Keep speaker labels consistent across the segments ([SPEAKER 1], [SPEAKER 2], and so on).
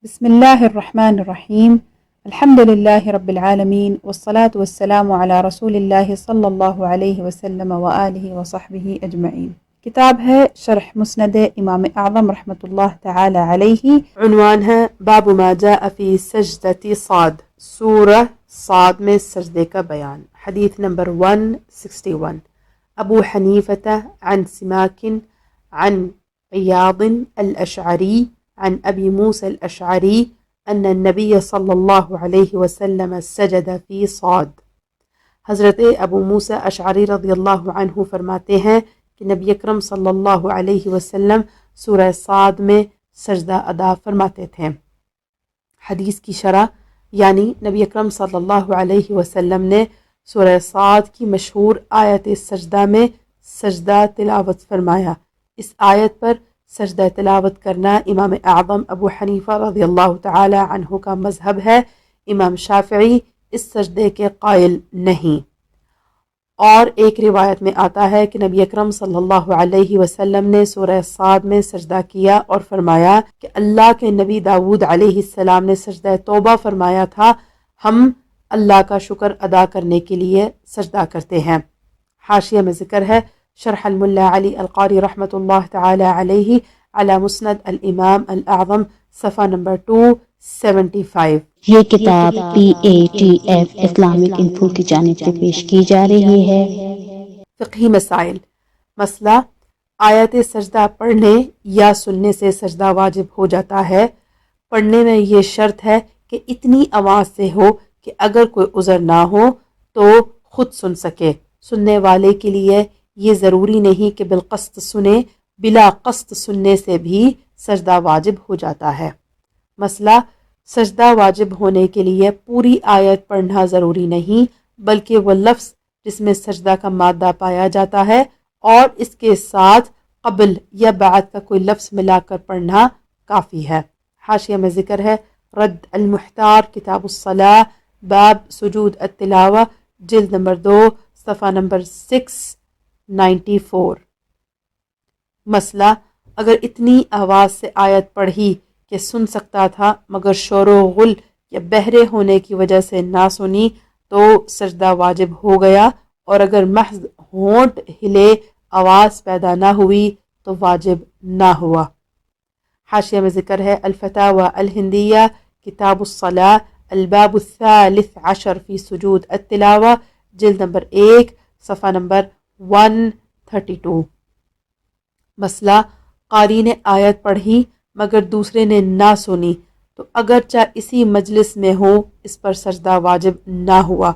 [SPEAKER 1] بسم الله الرحمن الرحيم الحمد لله رب العالمين والصلاة والسلام على رسول الله صلى الله عليه وسلم وآله وصحبه أجمعين۔ کتاب ہے شرح مسند امام اعظم رحمۃ اللہ تعالی علیہ، عنوان ہے باب ما جاء فی سجدۃ صاد، سورہ صاد میں سجدے کا بیان۔ حدیث نمبر 161، ابو حنیفۃ عن سماک عن عیاض الاشعری عن ابی موسیٰ الاشعری ان النبی صلی اللہ علیہ وسلم سجد فی صاد۔ حضرت ابو موسیٰ اشعری رضی اللہ عنہ فرماتے ہیں کہ نبی اکرم صلی اللہ علیہ وسلم سورہ صاد میں سجدہ ادا فرماتے تھے۔ حدیث کی شرح، یعنی نبی اکرم صلی اللہ علیہ وسلم نے سورہ صاد کی مشہور آیت سجدہ میں سجدہ تلاوت فرمایا۔ اس آیت پر سجدہ تلاوت کرنا امام اعظم ابو حنیفہ رضی اللہ تعالی عنہ کا مذہب ہے۔ امام شافعی اس سجدے کے قائل نہیں۔ اور ایک روایت میں آتا ہے کہ نبی اکرم صلی اللہ علیہ وسلم نے سورہ صاد میں سجدہ کیا اور فرمایا کہ اللہ کے نبی داؤد علیہ السلام نے سجدہ توبہ فرمایا تھا، ہم اللہ کا شکر ادا کرنے کے لیے سجدہ کرتے ہیں۔ حاشیہ میں ذکر ہے، شرح الملا علی القاری رحمۃ اللہ تعالی علیہ علی مسند الامام الاعظم، صفحہ نمبر 275۔
[SPEAKER 2] یہ کتاب PATF اسلامک انفو کی جانب سے پیش کی جا رہی ہے۔
[SPEAKER 1] فقہی مسائل۔ مسئلہ، آیت سجدہ پڑھنے یا سننے سے سجدہ واجب ہو جاتا ہے۔ پڑھنے میں یہ شرط ہے کہ اتنی آواز سے ہو کہ اگر کوئی عذر نہ ہو تو خود سن سکے۔ سننے والے کے لیے یہ ضروری نہیں کہ بالقصد سنے، بلا قصد سننے سے بھی سجدہ واجب ہو جاتا ہے۔ مسئلہ، سجدہ واجب ہونے کے لیے پوری آیت پڑھنا ضروری نہیں، بلکہ وہ لفظ جس میں سجدہ کا مادہ پایا جاتا ہے اور اس کے ساتھ قبل یا بعد کا کوئی لفظ ملا کر پڑھنا کافی ہے۔ حاشیہ میں ذکر ہے، رد المحتار کتاب الصلاة، باب سجود التلاوہ، جلد نمبر 2، صفحہ نمبر 694۔ مسئلہ، اگر اتنی آواز سے آیت پڑھی کہ سن سکتا تھا مگر شور و غل یا بہرے ہونے کی وجہ سے نہ سنی تو سجدہ واجب ہو گیا، اور اگر محض ہونٹ ہلے آواز پیدا نہ ہوئی تو واجب نہ ہوا۔ حاشیہ میں ذکر ہے، الفتاوی الہندیہ کتاب الصلاة، الباب الثالث عشر فی سجود التلاوہ، جلد نمبر 1، صفحہ نمبر 132۔ مسئلہ، قاری نے آیت پڑھی مگر دوسرے نے نہ سنی تو اگرچہ اسی مجلس میں ہو اس پر سجدہ واجب نہ ہوا،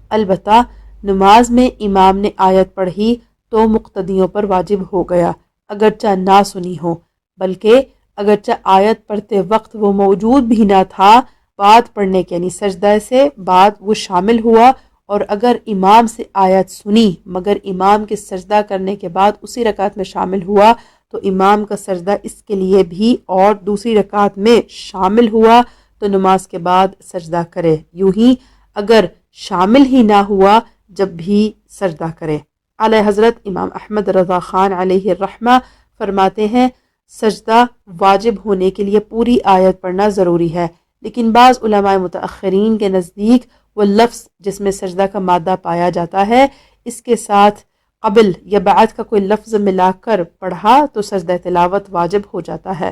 [SPEAKER 1] البتہ نماز میں امام نے آیت پڑھی تو مقتدیوں پر واجب ہو گیا اگرچہ نہ سنی ہو، بلکہ اگرچہ آیت پڑھتے وقت وہ موجود بھی نہ تھا، بعد پڑھنے کے یعنی سجدہ سے بعد وہ شامل ہوا، اور اگر امام سے آیت سنی مگر امام کے سجدہ کرنے کے بعد اسی رکعت میں شامل ہوا تو امام کا سجدہ اس کے لیے بھی اور دوسری رکعت میں شامل ہوا تو نماز کے بعد سجدہ کرے، یوں ہی اگر شامل ہی نہ ہوا جب بھی سجدہ کرے۔ اعلی حضرت امام احمد رضا خان علیہ الرحمہ فرماتے ہیں، سجدہ واجب ہونے کے لیے پوری آیت پڑھنا ضروری ہے، لیکن بعض علماء متأخرین کے نزدیک وہ لفظ جس میں سجدہ کا مادہ پایا جاتا ہے اس کے ساتھ قبل یا بعد کا کوئی لفظ ملا کر پڑھا تو سجدہ تلاوت واجب ہو جاتا ہے،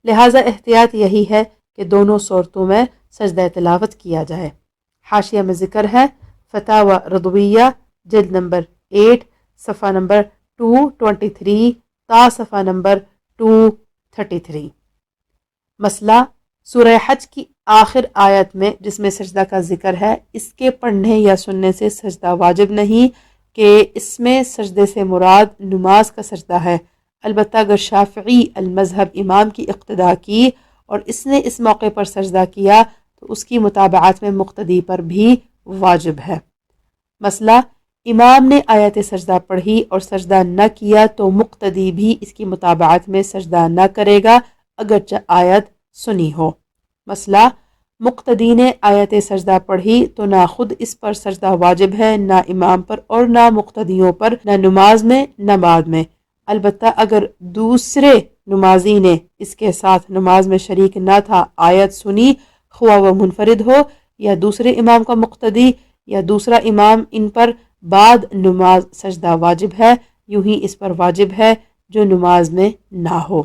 [SPEAKER 1] لہٰذا احتیاط یہی ہے کہ دونوں صورتوں میں سجدہ تلاوت کیا جائے۔ حاشیہ میں ذکر ہے، فتاوی رضویہ، جلد نمبر 8، صفحہ نمبر 223 تا صفحہ نمبر 233۔ مسئلہ، سورہ حج کی آخر آیت میں جس میں سجدہ کا ذکر ہے اس کے پڑھنے یا سننے سے سجدہ واجب نہیں کہ اس میں سجدے سے مراد نماز کا سجدہ ہے، البتہ اگر شافعی المذہب امام کی اقتداء کی اور اس نے اس موقع پر سجدہ کیا تو اس کی متابعت میں مقتدی پر بھی واجب ہے۔ مسئلہ، امام نے آیت سجدہ پڑھی اور سجدہ نہ کیا تو مقتدی بھی اس کی متابعت میں سجدہ نہ کرے گا اگرچہ آیت سنی ہو۔ مسئلہ، مقتدی نے آیت سجدہ پڑھی تو نہ خود اس پر سجدہ واجب ہے، نہ امام پر اور نہ مقتدیوں پر، نہ نماز میں نہ بعد میں، البتہ اگر دوسرے نمازی نے اس کے ساتھ نماز میں شریک نہ تھا، آیت سنی، خواہ وہ منفرد ہو یا دوسرے امام کا مقتدی یا دوسرا امام، ان پر بعد نماز سجدہ واجب ہے، یوں ہی اس پر واجب ہے جو نماز میں نہ ہو۔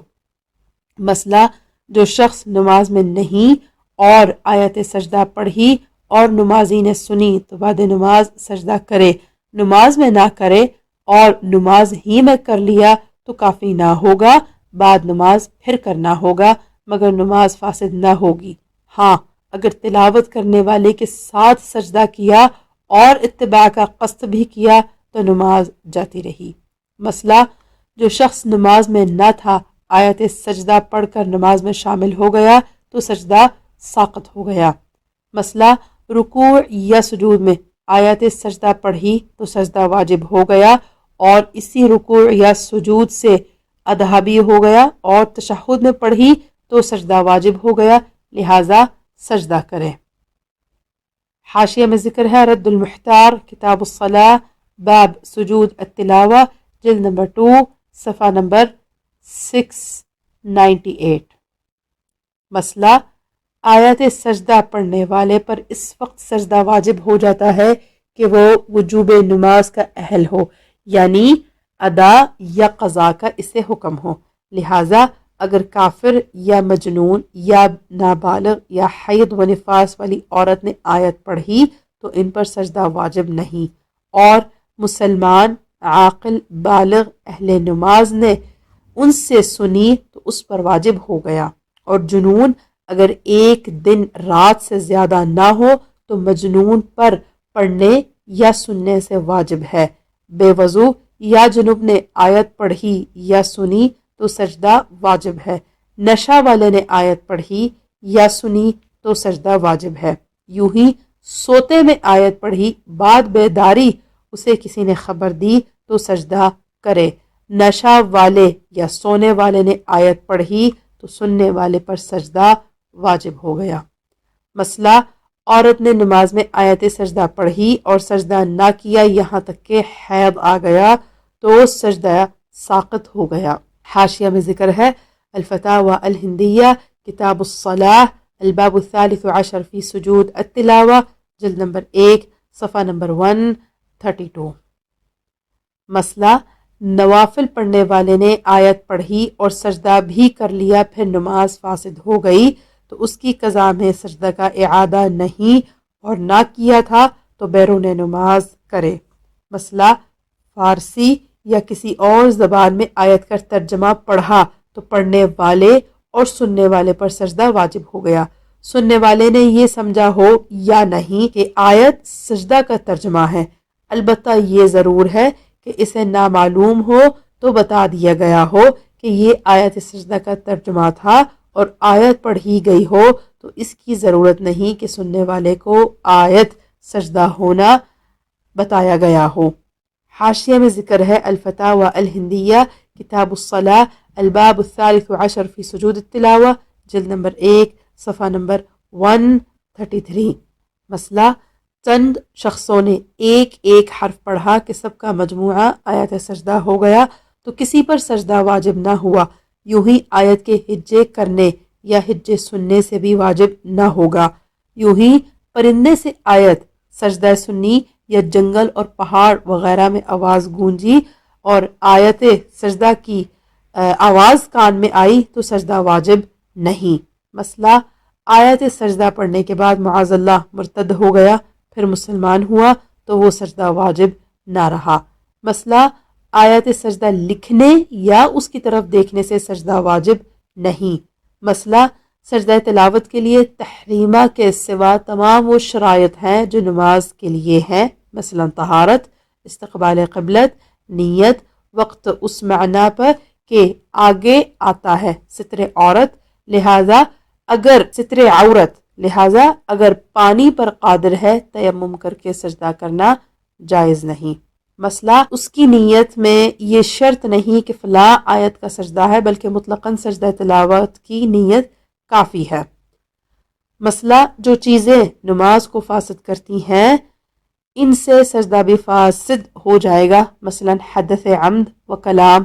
[SPEAKER 1] مسئلہ جو شخص نماز میں نہیں اور آیت سجدہ پڑھی اور نمازی نے سنی تو بعد نماز سجدہ کرے، نماز میں نہ کرے اور نماز ہی میں کر لیا تو کافی نہ ہوگا، بعد نماز پھر کرنا ہوگا مگر نماز فاسد نہ ہوگی۔ ہاں اگر تلاوت کرنے والے کے ساتھ سجدہ کیا اور اتباع کا قصد بھی کیا تو نماز جاتی رہی۔ مسئلہ جو شخص نماز میں نہ تھا، آیت سجدہ پڑھ کر نماز میں شامل ہو گیا تو سجدہ ساقط ہو گیا۔ مسئلہ رکوع یا سجود میں آیت سجدہ پڑھی تو سجدہ واجب ہو گیا اور اسی رکوع یا سجود سے ادا بھی ہو گیا اور تشہد میں پڑھی تو سجدہ واجب ہو گیا، لہٰذا سجدہ کرے۔ حاشیہ میں ذکر ہے رد المحتار کتاب الصلاة باب سجود التلاوہ جلد نمبر 2 صفحہ نمبر 698۔ مسئلہ آیت سجدہ پڑھنے والے پر اس وقت سجدہ واجب ہو جاتا ہے کہ وہ وجوب نماز کا اہل ہو، یعنی ادا یا قضا کا اسے حکم ہو، لہٰذا اگر کافر یا مجنون یا نابالغ یا حید و نفاس والی عورت نے آیت پڑھی تو ان پر سجدہ واجب نہیں، اور مسلمان عاقل بالغ اہل نماز نے ان سے سنی تو اس پر واجب ہو گیا، اور جنون اگر ایک دن رات سے زیادہ نہ ہو تو مجنون پر پڑھنے یا سننے سے واجب ہے۔ بے وضو یا جنب نے آیت پڑھی یا سنی تو سجدہ واجب ہے، نشہ والے نے آیت پڑھی یا سنی تو سجدہ واجب ہے۔ یوں ہی سوتے میں آیت پڑھی، بعد بیداری اسے کسی نے خبر دی تو سجدہ کرے، نشہ والے یا سونے والے نے آیت پڑھی تو سننے والے پر سجدہ واجب ہو گیا۔ مسئلہ عورت نے نماز میں آیت سجدہ پڑھی اور سجدہ نہ کیا یہاں تک کہ حیض آ گیا تو سجدہ ساقط ہو گیا۔ حاشیہ میں ذکر ہے الفتاوی الہندیہ کتاب الصلاة الباب الثالث عشر فی سجود التلاوہ جلد نمبر 1 صفحہ نمبر 132۔ مسئلہ نوافل پڑھنے والے نے آیت پڑھی اور سجدہ بھی کر لیا پھر نماز فاسد ہو گئی تو اس کی قضا میں سجدہ کا اعادہ نہیں اور نہ کیا تھا تو بیرون نماز کرے۔ مسئلہ فارسی یا کسی اور زبان میں آیت کا ترجمہ پڑھا تو پڑھنے والے اور سننے والے پر سجدہ واجب ہو گیا، سننے والے نے یہ سمجھا ہو یا نہیں کہ آیت سجدہ کا ترجمہ ہے، البتہ یہ ضرور ہے کہ اسے نامعلوم ہو تو بتا دیا گیا ہو کہ یہ آیت سجدہ کا ترجمہ تھا اور آیت پڑھی گئی ہو تو اس کی ضرورت نہیں کہ سننے والے کو آیت سجدہ ہونا بتایا گیا ہو۔ حاشیہ میں ذکر ہے الفتاوی الہندیہ کتاب الصلاة الباب الثالث عشر فی سجود التلاوہ جلد نمبر 1 صفحہ نمبر 133۔ مسئلہ چند شخصوں نے ایک ایک حرف پڑھا کہ سب کا مجموعہ آیت سجدہ ہو گیا تو کسی پر سجدہ واجب نہ ہوا، یوں ہی آیت کے ہجے کرنے یا ہجے سننے سے بھی واجب نہ ہوگا، یوں ہی پرندے سے آیت سجدہ سنی یا جنگل اور پہاڑ وغیرہ میں آواز گونجی اور آیت سجدہ کی آواز کان میں آئی تو سجدہ واجب نہیں۔ مسئلہ آیت سجدہ پڑھنے کے بعد معاذ اللہ مرتد ہو گیا پھر مسلمان ہوا تو وہ سجدہ واجب نہ رہا۔ مسئلہ آیت سجدہ لکھنے یا اس کی طرف دیکھنے سے سجدہ واجب نہیں۔ مسئلہ سجدہ تلاوت کے لیے تحریمہ کے سوا تمام وہ شرائط ہیں جو نماز کے لیے ہیں، مثلا طہارت، استقبال قبلت، نیت، وقت اس معنی پر کہ آگے آتا ہے ستر عورت، لہذا اگر پانی پر قادر ہے تیمم کر کے سجدہ کرنا جائز نہیں۔ مسئلہ اس کی نیت میں یہ شرط نہیں کہ فلاں آیت کا سجدہ ہے بلکہ مطلقاً سجدہ تلاوت کی نیت کافی ہے۔ مسئلہ جو چیزیں نماز کو فاسد کرتی ہیں ان سے سجدہ بھی فاسد ہو جائے گا، مثلا حدث عمد و کلام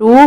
[SPEAKER 1] 2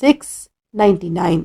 [SPEAKER 1] 699।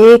[SPEAKER 1] 1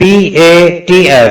[SPEAKER 3] PATF